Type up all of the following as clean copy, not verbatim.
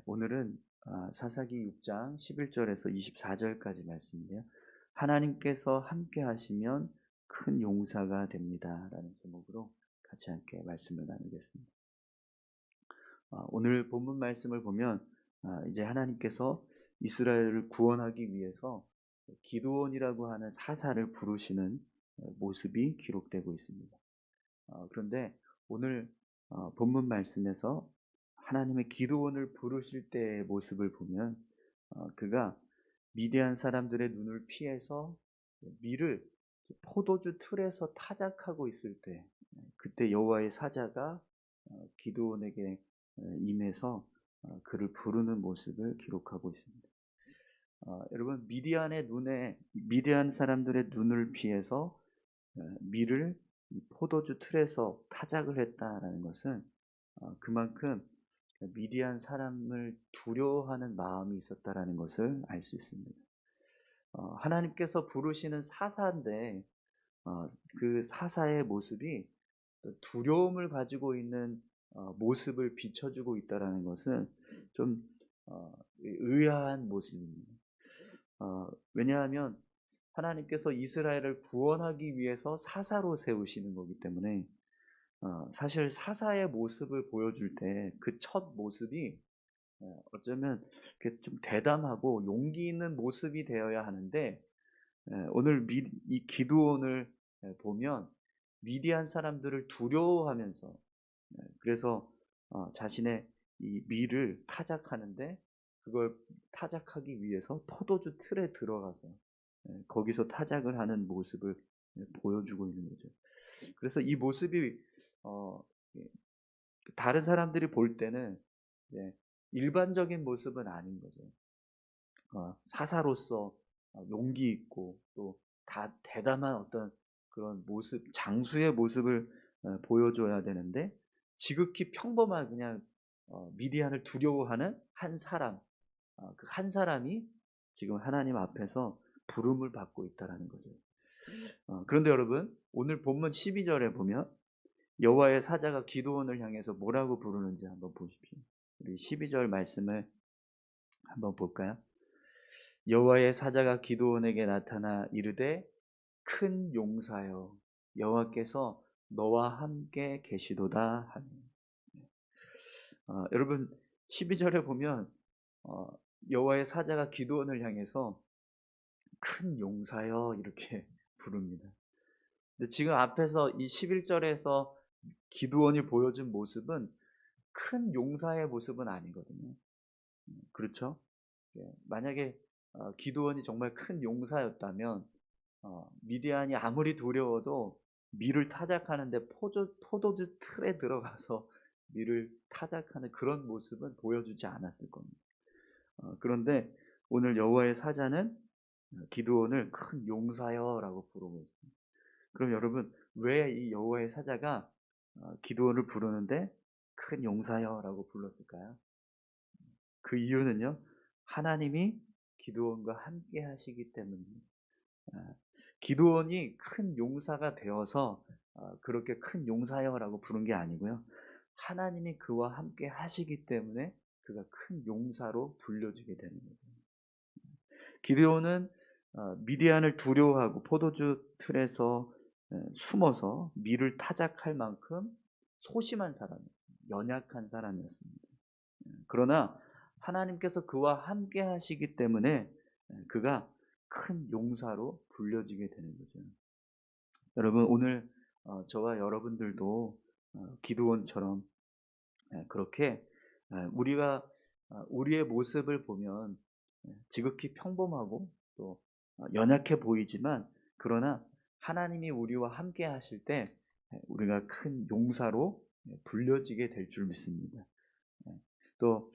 오늘은 사사기 6장 11절에서 24절까지 말씀인데요. 하나님께서 함께 하시면 큰 용사가 됩니다. 라는 제목으로 같이 함께 말씀을 나누겠습니다. 오늘 본문 말씀을 보면 이제 하나님께서 이스라엘을 구원하기 위해서 기드온이라고 하는 사사를 부르시는 모습이 기록되고 있습니다. 그런데 오늘 본문 말씀에서 하나님의 기드온을 부르실 때의 모습을 보면 그가 미디안 사람들의 눈을 피해서 밀을 포도주 틀에서 타작하고 있을 때 그때 여호와의 사자가 기드온에게 임해서 그를 부르는 모습을 기록하고 있습니다. 여러분 미디안 사람들의 눈을 피해서 밀을 포도주 틀에서 타작을 했다라는 것은 그만큼 미디안 사람을 두려워하는 마음이 있었다라는 것을 알 수 있습니다. 하나님께서 부르시는 사사인데 그 사사의 모습이 두려움을 가지고 있는 모습을 비춰주고 있다라는 것은 좀 의아한 모습입니다. 왜냐하면 하나님께서 이스라엘을 구원하기 위해서 사사로 세우시는 거기 때문에 사실 사사의 모습을 보여줄 때 그 첫 모습이 어쩌면 이렇게 좀 대담하고 용기 있는 모습이 되어야 하는데 오늘 이 기드온을 보면 미디안 사람들을 두려워하면서 그래서 자신의 이 밀을 타작하는데 그걸 타작하기 위해서 포도주 틀에 들어가서 거기서 타작을 하는 모습을 보여주고 있는 거죠. 그래서 이 모습이 어, 다른 사람들이 볼 때는 일반적인 모습은 아닌 거죠. 사사로서 용기 있고 또 다 대담한 어떤 그런 모습, 장수의 모습을 보여줘야 되는데 지극히 평범한 그냥 미디안을 두려워하는 한 사람, 그 한 사람이 지금 하나님 앞에서 부름을 받고 있다라는 거죠. 그런데 여러분 오늘 본문 12절에 보면 여호와의 사자가 기드온을 향해서 뭐라고 부르는지 한번 보십시오. 우리 12절 말씀을 한번 볼까요? 여호와의 사자가 기드온에게 나타나 이르되 큰 용사여 여호와께서 너와 함께 계시도다 하니. 여러분 12절에 보면 여호와의 사자가 기드온을 향해서 큰 용사여 이렇게 부릅니다. 근데 지금 앞에서 이 11절에서 기드온이 보여준 모습은 큰 용사의 모습은 아니거든요. 그렇죠? 만약에 기드온이 정말 큰 용사였다면 미디안이 아무리 두려워도 밀을 타작하는데 포도주 틀에 들어가서 밀을 타작하는 그런 모습은 보여주지 않았을 겁니다. 그런데 오늘 여호와의 사자는 기드온을 큰 용사여라고 부르고 있습니다. 그럼 여러분 왜 이 여호와의 사자가 기드온을 부르는데 큰 용사여라고 불렀을까요? 그 이유는요. 하나님이 기드온과 함께 하시기 때문입니다. 기드온이 큰 용사가 되어서 그렇게 큰 용사여라고 부른 게 아니고요. 하나님이 그와 함께 하시기 때문에 그가 큰 용사로 불려지게 되는 거예요. 기드온은 미디안을 두려워하고 포도주 틀에서 숨어서 밀을 타작할 만큼 소심한 사람이었습니다. 연약한 사람이었습니다. 그러나 하나님께서 그와 함께 하시기 때문에 그가 큰 용사로 불려지게 되는 거죠. 여러분 오늘 저와 여러분들도 기드온처럼 그렇게 우리가 우리의 모습을 보면 지극히 평범하고 또 연약해 보이지만 그러나 하나님이 우리와 함께 하실 때 우리가 큰 용사로 불려지게 될 줄 믿습니다. 또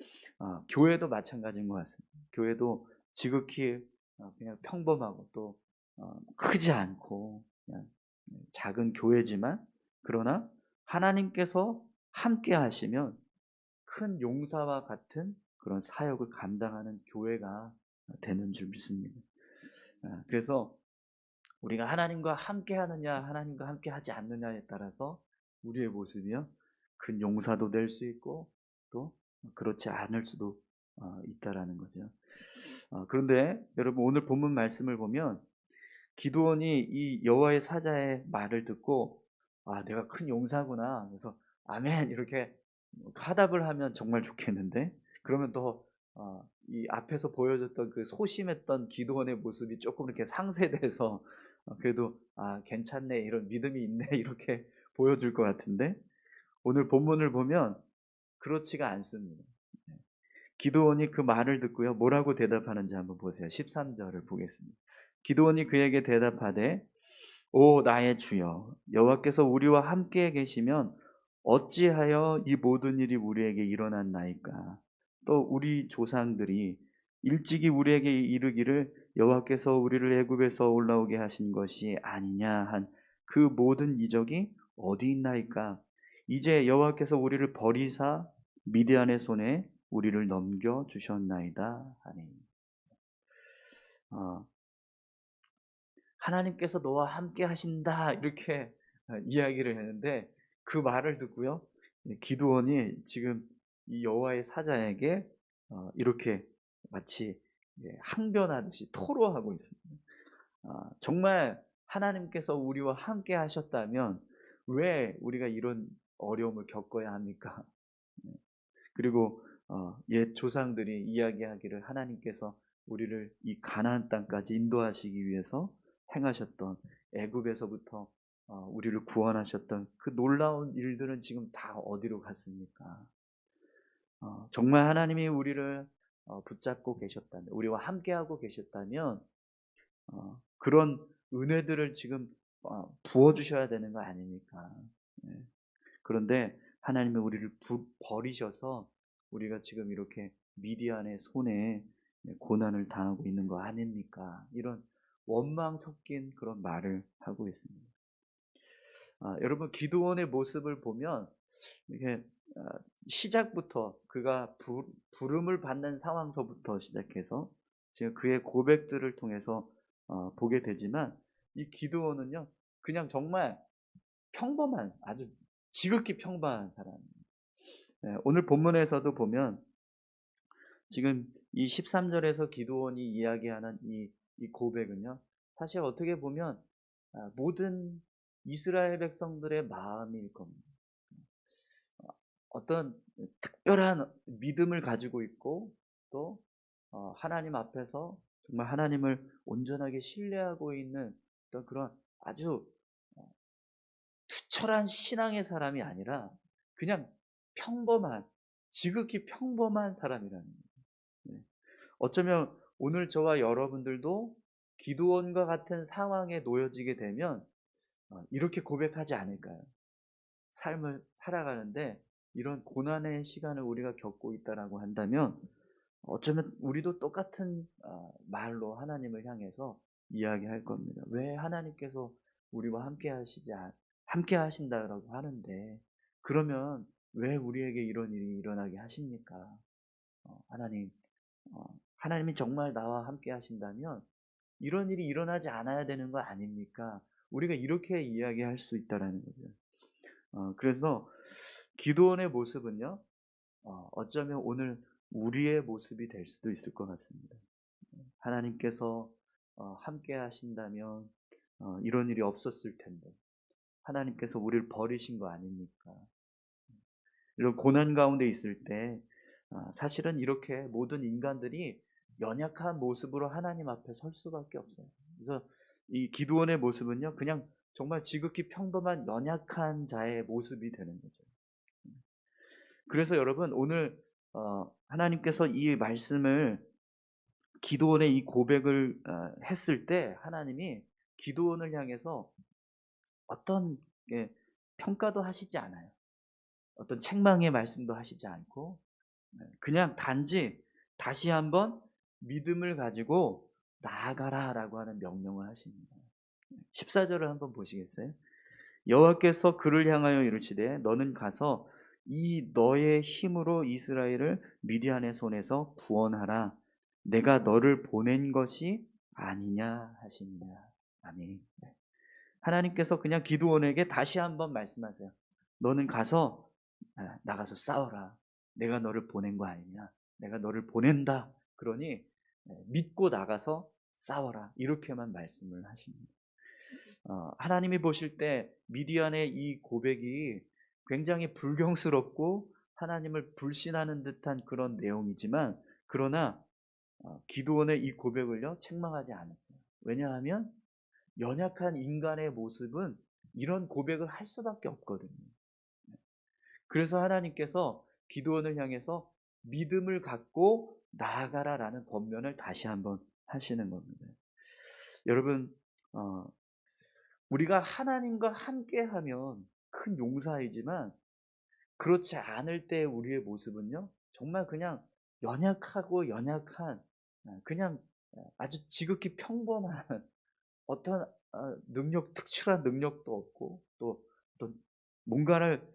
교회도 마찬가지인 것 같습니다. 교회도 지극히 그냥 평범하고 또 크지 않고 그냥 작은 교회지만 그러나 하나님께서 함께 하시면 큰 용사와 같은 그런 사역을 감당하는 교회가 되는 줄 믿습니다. 그래서 우리가 하나님과 함께 하느냐 하나님과 함께 하지 않느냐에 따라서 우리의 모습이요 큰 용사도 될 수 있고 또 그렇지 않을 수도 있다라는 거죠. 그런데 여러분 오늘 본문 말씀을 보면 기드온이 이 여호와의 사자의 말을 듣고 '아 내가 큰 용사구나.' 그래서 "아멘." 이렇게 화답을 하면 정말 좋겠는데 그러면 또 이 앞에서 보여줬던 그 소심했던 기드온의 모습이 쪼끔 이렇게 상쇄돼서 그래도 '아 괜찮네. 이런 믿음이 있네.' 이렇게 보여줄 것 같은데 오늘 본문을 보면 그렇지가 않습니다. 네. 기드온이 그 말을 듣고요. 뭐라고 대답하는지 한번 보세요. 13 절을 보겠습니다. 기드온이 그에게 대답하되 "오 나의 주여 여호와께서 우리와 함께 계시면 어찌하여 이 모든 일이 우리에게 일어났나이까? 또 우리 조상들이 일찍이 우리에게 이르기를 여호와께서 우리를 애굽에서 올라오게 하신 것이 아니냐 한 그 모든 이적이 어디 있나이까? 이제 여호와께서 우리를 버리사 미디안의 손에 우리를 넘겨 주셨나이다 하니." 어 하나님께서 너와 함께 하신다 이렇게 이야기를 했는데 그 말을 듣고요. 기드온이 지금 이 여호와의 사자에게 이렇게 마치 항변하듯이 토로하고 있습니다. 정말 하나님께서 우리와 함께 하셨다면 왜 우리가 이런 어려움을 겪어야 합니까? 그리고 옛 조상들이 이야기하기를 하나님께서 우리를 이 가나안 땅까지 인도하시기 위해서 행하셨던 애굽에서부터 우리를 구원하셨던 그 놀라운 일들은 지금 다 어디로 갔습니까? 정말 하나님이 우리를 붙잡고 계셨다면, 우리와 함께하고 계셨다면 그런 은혜들을 지금 부어주셔야 되는 거 아닙니까? 예. 그런데 하나님이 우리를 버리셔서 우리가 지금 이렇게 미디안의 손에 고난을 당하고 있는 거 아닙니까? 이런 원망 섞인 그런 말을 하고 있습니다. 여러분 기드온의 모습을 보면 이게 아, 시작부터 그가 부름을 받는 상황서부터 시작해서 지금 그의 고백들을 통해서 보게 되지만 이 기드온은요 그냥 정말 평범한 아주 지극히 평범한 사람입니다. 오늘 본문에서도 보면 지금 이 13절에서 기드온이 이야기하는 이 고백은요. 사실 어떻게 보면 모든 이스라엘 백성들의 마음일 겁니다. 어떤 특별한 믿음을 가지고 있고 또 하나님 앞에서 정말 하나님을 온전하게 신뢰하고 있는 어떤 그런 아주 투철한 신앙의 사람이 아니라 그냥 평범한 지극히 평범한 사람이라는 거예요. 네. 어쩌면 오늘 저와 여러분들도 기드온과 같은 상황에 놓여지게 되면 이렇게 고백하지 않을까요? 삶을 살아가는데 이런 고난의 시간을 우리가 겪고 있다라고 한다면 어쩌면 우리도 똑같은 말로 하나님을 향해서 이야기할 겁니다. 왜 하나님께서 우리와 함께 하신다라고 하는데 그러면 왜 우리에게 이런 일이 일어나게 하십니까? 하나님, 하나님이 정말 나와 함께 하신다면 이런 일이 일어나지 않아야 되는 거 아닙니까? 우리가 이렇게 이야기할 수 있다라는 거죠. 그래서 기도원의 모습은요, 어쩌면 오늘 우리의 모습이 될 수도 있을 것 같습니다. 하나님께서 함께 하신다면 이런 일이 없었을 텐데 하나님께서 우리를 버리신 거 아닙니까? 이런 고난 가운데 있을 때 사실은 이렇게 모든 인간들이 연약한 모습으로 하나님 앞에 설 수밖에 없어요. 그래서 이 기드온의 모습은요, 그냥 정말 지극히 평범한 연약한 자의 모습이 되는 거죠. 그래서 여러분 오늘 하나님께서 이 말씀을 기드온의 이 고백을 했을 때 하나님이 기드온을 향해서 어떤 평가도 하시지 않아요. 어떤 책망의 말씀도 하시지 않고 그냥 단지 다시 한번 믿음을 가지고 나아가라라고 하는 명령을 하십니다. 14절을 한번 보시겠어요? 여호와께서 그를 향하여 이르시되 너는 가서 이 너의 힘으로 이스라엘을 미디안의 손에서 구원하라. 내가 너를 보낸 것이 아니냐 하시니라. 아멘. 네. 하나님께서 그냥 기드온에게 다시 한번 말씀하세요. 너는 가서 나가서 싸워라. 내가 너를 보낸 거 아니냐. 내가 너를 보낸다. 그러니 믿고 나가서 싸워라. 이렇게만 말씀을 하십니다. 하나님이 보실 때 미디안의 이 고백이 굉장히 불경스럽고 하나님을 불신하는 듯한 그런 내용이지만, 그러나 기드온의 이 고백을요 책망하지 않았어요. 왜냐하면 연약한 인간의 모습은 이런 고백을 할 수밖에 없거든요. 그래서 하나님께서 기드온을 향해서 믿음을 갖고 나아가라라는 권면을 다시 한번 하시는 겁니다. 여러분, 우리가 하나님과 함께하면 큰 용사이지만, 그렇지 않을 때 우리의 모습은요 정말 그냥 연약한, 그냥 아주 지극히 평범한 어떤 특출한 능력도 없고, 또 어떤 뭔가를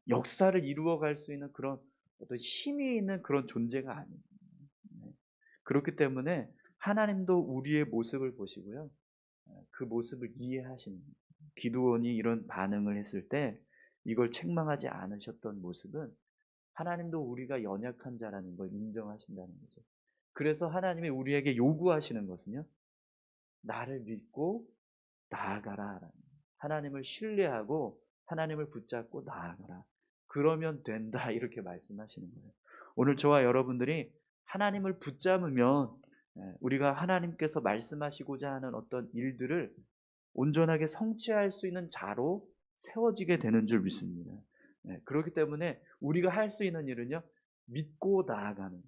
역사를 이루어갈 수 있는 그런 어떤 힘이 있는 그런 존재가 아닙니다. 네. 그렇기 때문에 하나님도 우리의 모습을 보시고요, 그 모습을 이해하시는 거예요. 기드온이 이런 반응을 했을 때 이걸 책망하지 않으셨던 모습은 하나님도 우리가 연약한 자라는 걸 인정하신다는 거죠. 그래서 하나님이 우리에게 요구하시는 것은요, 나를 믿고 나아가라. 하나님을 신뢰하고 하나님을 붙잡고 나아가라. 그러면 된다. 이렇게 말씀하시는 거예요. 오늘 저와 여러분들이 하나님을 붙잡으면 우리가 하나님께서 말씀하시고자 하는 어떤 일들을 온전하게 성취할 수 있는 자로 세워지게 되는 줄 믿습니다. 그렇기 때문에 우리가 할 수 있는 일은요, 믿고 나아가는,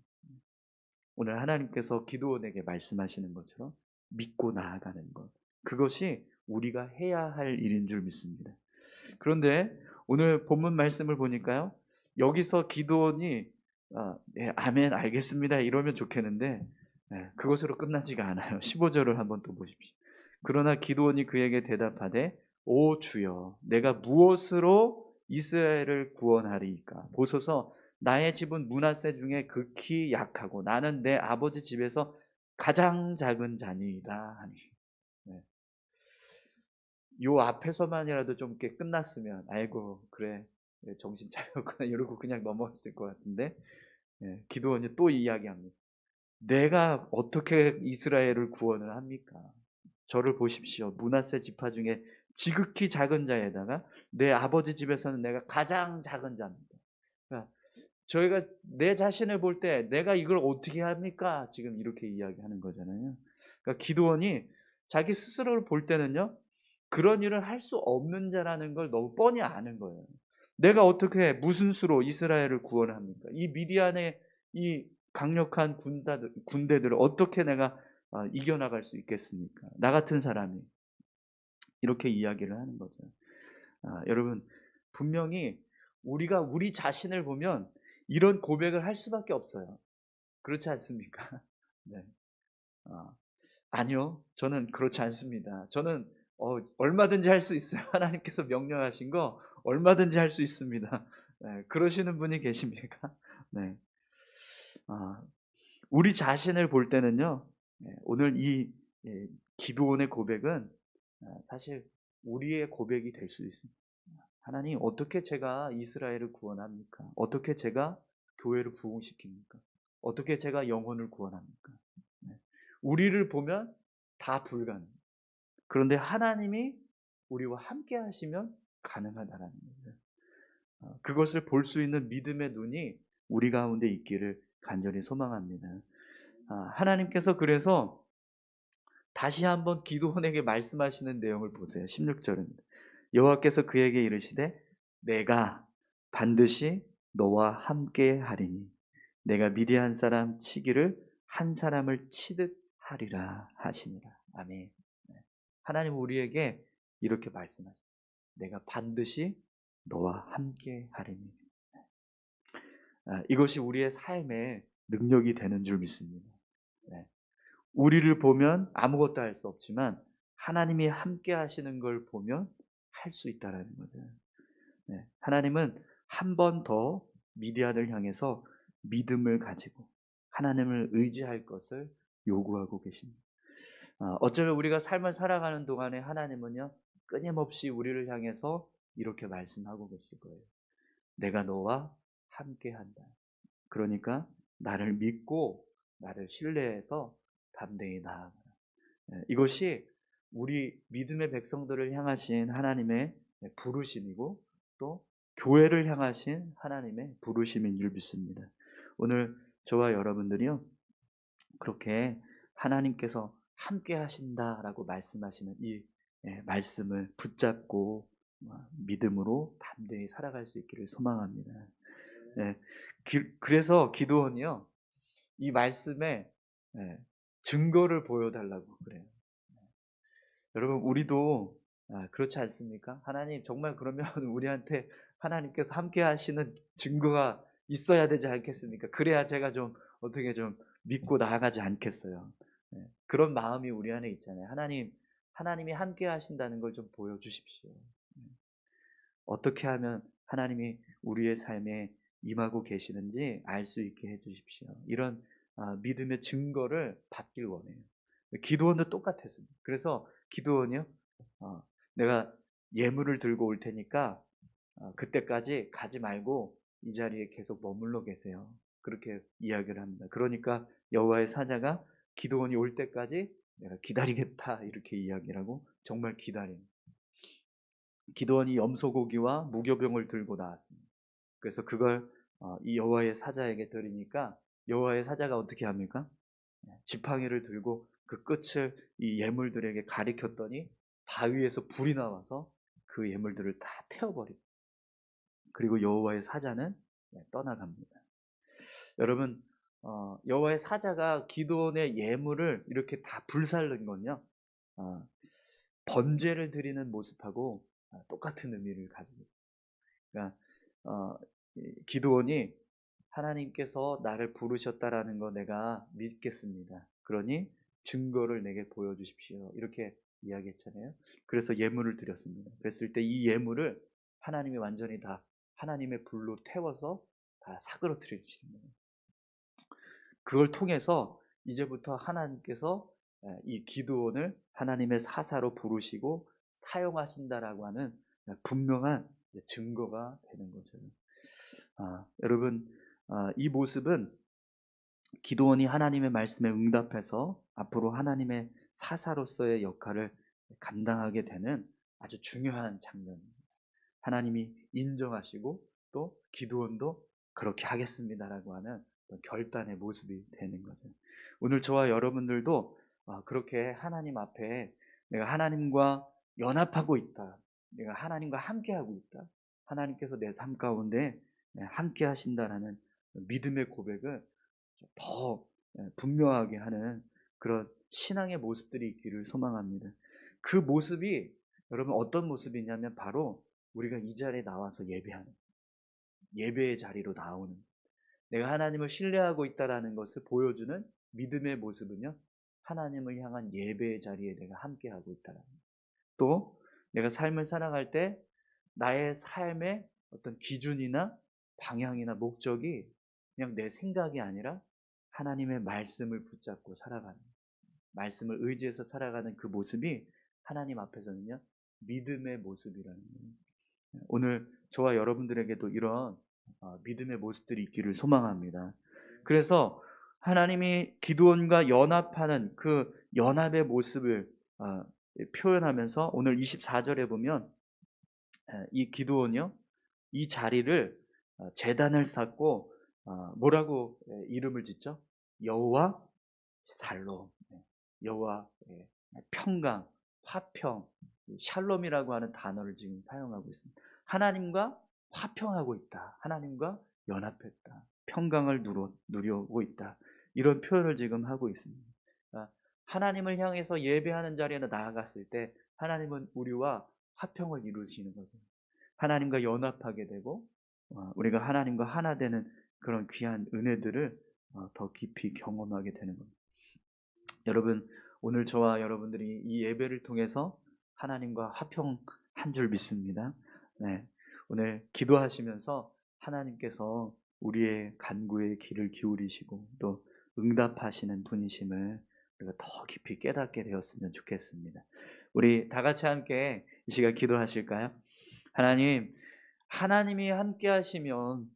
오늘 하나님께서 기드온에게 말씀하시는 것처럼 믿고 나아가는 것, 그것이 우리가 해야 할 일인 줄 믿습니다. 그런데 오늘 본문 말씀을 보니까요, 여기서 기드온이 네, 아멘 알겠습니다 이러면 좋겠는데 그것으로 끝나지가 않아요. 15절을 한번 또 보십시오. 그러나 기드온이 그에게 대답하되 오 주여, 내가 무엇으로 이스라엘을 구원하리이까? 보소서, 나의 집은 므낫세 중에 극히 약하고 나는 내 아버지 집에서 가장 작은 자니이다 하니. 네. 요 앞에서만이라도 좀 이렇게 끝났으면 아이고 그래 정신 차렸구나 이러고 그냥 넘어갔을 것 같은데, 기드온이 또 이야기합니다. 내가 어떻게 이스라엘을 구원을 합니까? 저를 보십시오. 므낫세 지파 중에 지극히 작은 자에다가 내 아버지 집에서는 내가 가장 작은 자입니다. 그러니까 저희가 내 자신을 볼 때 내가 이걸 어떻게 합니까? 지금 이렇게 이야기하는 거잖아요. 그러니까 기드온이 자기 스스로를 볼 때는요, 그런 일을 할 수 없는 자라는 걸 너무 뻔히 아는 거예요. 내가 어떻게 무슨 수로 이스라엘을 구원합니까? 이 미디안의 이 강력한 군대들을 어떻게 내가 이겨나갈 수 있겠습니까? 나 같은 사람이 이렇게 이야기를 하는 거죠. 여러분, 분명히 우리가 우리 자신을 보면 이런 고백을 할 수밖에 없어요. 그렇지 않습니까? 네. 아니요, 저는 그렇지 않습니다. 저는 얼마든지 할 수 있어요. 하나님께서 명령하신 거 얼마든지 할 수 있습니다. 네, 그러시는 분이 계십니까? 네. 우리 자신을 볼 때는요, 오늘 이 기드온의 고백은 사실 우리의 고백이 될 수 있습니다. 하나님, 어떻게 제가 이스라엘을 구원합니까? 어떻게 제가 교회를 부흥시킵니까? 어떻게 제가 영혼을 구원합니까? 네. 우리를 보면 다 불가능해요. 그런데 하나님이 우리와 함께 하시면 가능하다라는 거예요. 그것을 볼 수 있는 믿음의 눈이 우리 가운데 있기를 간절히 소망합니다. 하나님께서 그래서 다시 한번 기드온에게 말씀하시는 내용을 보세요. 16절입니다. 여호와께서 그에게 이르시되 내가 반드시 너와 함께 하리니 내가 미디안 사람 치기를 한 사람을 치듯 하리라 하시니라. 아멘. 하나님 우리에게 이렇게 말씀하십니다. 내가 반드시 너와 함께 하리니. 이것이 우리의 삶의 능력이 되는 줄 믿습니다. 우리를 보면 아무것도 할 수 없지만 하나님이 함께 하시는 걸 보면 할 수 있다라는 거죠. 하나님은 한 번 더 미디안을 향해서 믿음을 가지고 하나님을 의지할 것을 요구하고 계십니다. 어쩌면 우리가 삶을 살아가는 동안에 하나님은요, 끊임없이 우리를 향해서 이렇게 말씀하고 계실 거예요. 내가 너와 함께 한다. 그러니까 나를 믿고 나를 신뢰해서 담대히 나아가라. 이것이 우리 믿음의 백성들을 향하신 하나님의 부르심이고 또 교회를 향하신 하나님의 부르심인 줄 믿습니다. 오늘 저와 여러분들이요, 그렇게 하나님께서 함께 하신다라고 말씀하시는 이 말씀을 붙잡고 믿음으로 담대히 살아갈 수 있기를 소망합니다. 예, 그래서 기도원이요, 이 말씀에 증거를 보여달라고 그래요. 여러분, 우리도 그렇지 않습니까? 하나님, 정말 그러면 우리한테 하나님께서 함께 하시는 증거가 있어야 되지 않겠습니까? 그래야 제가 좀 어떻게 좀 믿고 나아가지 않겠어요. 그런 마음이 우리 안에 있잖아요. 하나님이 함께 하신다는 걸 좀 보여주십시오. 어떻게 하면 하나님이 우리의 삶에 임하고 계시는지 알 수 있게 해주십시오. 이런 믿음의 증거를 받길 원해요. 기도원도 똑같았습니다. 그래서 기도원이요, 내가 예물을 들고 올 테니까 그때까지 가지 말고 이 자리에 계속 머물러 계세요. 그렇게 이야기를 합니다. 그러니까 여호와의 사자가 기도원이 올 때까지 내가 기다리겠다, 이렇게 이야기를 하고 정말 기다린, 기도원이 염소고기와 무교병을 들고 나왔습니다. 그래서 그걸 이 여호와의 사자에게 드리니까 여호와의 사자가 어떻게 합니까? 지팡이를 들고 그 끝을 이 예물들에게 가리켰더니 바위에서 불이 나와서 그 예물들을 다 태워버립니다. 그리고 여호와의 사자는 떠나갑니다. 여러분, 여호와의 사자가 기드온의 예물을 이렇게 다 불살른 건요, 어, 번제를 드리는 모습하고 똑같은 의미를 가지고 있습니다. 그러니까 기드온이 하나님께서 나를 부르셨다라는 거 내가 믿겠습니다. 그러니 증거를 내게 보여주십시오. 이렇게 이야기했잖아요. 그래서 예물을 드렸습니다. 그랬을 때 이 예물을 하나님이 완전히 다 하나님의 불로 태워서 다 사그러뜨려 주시는 거예요. 그걸 통해서 이제부터 하나님께서 이 기드온을 하나님의 사사로 부르시고 사용하신다라고 하는 분명한 증거가 되는 거죠. 여러분, 이 모습은 기드온이 하나님의 말씀에 응답해서 앞으로 하나님의 사사로서의 역할을 감당하게 되는 아주 중요한 장면입니다. 하나님이 인정하시고 또 기드온도 그렇게 하겠습니다라고 하는 결단의 모습이 되는 거죠. 오늘 저와 여러분들도 그렇게 하나님 앞에 내가 하나님과 연합하고 있다, 내가 하나님과 함께하고 있다, 하나님께서 내 삶 가운데 함께 하신다라는 믿음의 고백을 더 분명하게 하는 그런 신앙의 모습들이 있기를 소망합니다. 그 모습이 여러분 어떤 모습이냐면 바로 우리가 이 자리에 나와서 예배하는, 예배의 자리로 나오는, 내가 하나님을 신뢰하고 있다라는 것을 보여주는 믿음의 모습은요, 하나님을 향한 예배의 자리에 내가 함께하고 있다라는 것. 또 내가 삶을 살아갈 때 나의 삶의 어떤 기준이나 방향이나 목적이 그냥 내 생각이 아니라 하나님의 말씀을 붙잡고 살아가는, 말씀을 의지해서 살아가는 그 모습이 하나님 앞에서는요, 믿음의 모습이라는 거예요. 오늘 저와 여러분들에게도 이런 믿음의 모습들이 있기를 소망합니다. 그래서 하나님이 기드온과 연합하는 그 연합의 모습을 표현하면서 오늘 24절에 보면 이 기드온이요, 이 자리를 제단을 쌓고 뭐라고 이름을 짓죠? 여호와 살롬, 여호와 평강, 화평, 샬롬이라고 하는 단어를 지금 사용하고 있습니다. 하나님과 화평하고 있다, 하나님과 연합했다, 평강을 누리고 있다, 이런 표현을 지금 하고 있습니다. 하나님을 향해서 예배하는 자리에 나아갔을 때 하나님은 우리와 화평을 이루시는 거죠. 하나님과 연합하게 되고 우리가 하나님과 하나 되는 그런 귀한 은혜들을 더 깊이 경험하게 되는 겁니다. 여러분, 오늘 저와 여러분들이 이 예배를 통해서 하나님과 화평한 줄 믿습니다. 네, 오늘 기도하시면서 하나님께서 우리의 간구에 귀를 기울이시고 또 응답하시는 분이심을 우리가 더 깊이 깨닫게 되었으면 좋겠습니다. 우리 다 같이 함께 이 시간 기도하실까요? 하나님이 함께 하시면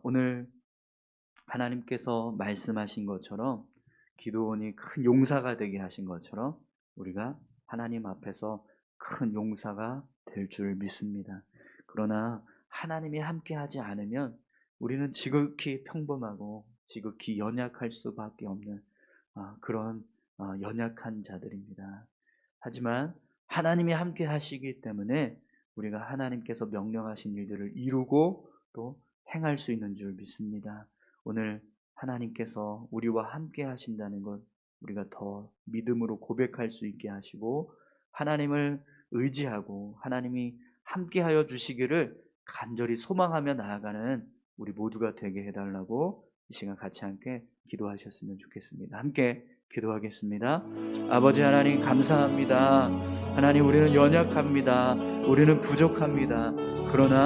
오늘 하나님께서 말씀하신 것처럼 기드온이 큰 용사가 되게 하신 것처럼 우리가 하나님 앞에서 큰 용사가 될 줄 믿습니다. 그러나 하나님이 함께하지 않으면 우리는 지극히 평범하고 지극히 연약할 수밖에 없는 그런 연약한 자들입니다. 하지만 하나님이 함께 하시기 때문에 우리가 하나님께서 명령하신 일들을 이루고 또 행할 수 있는 줄 믿습니다. 오늘 하나님께서 우리와 함께 하신다는 것 우리가 더 믿음으로 고백할 수 있게 하시고 하나님을 의지하고 하나님이 함께하여 주시기를 간절히 소망하며 나아가는 우리 모두가 되게 해달라고 이 시간 같이 함께 기도하셨으면 좋겠습니다. 함께 기도하겠습니다. 아버지 하나님 감사합니다. 하나님 우리는 연약합니다. 우리는 부족합니다. 그러나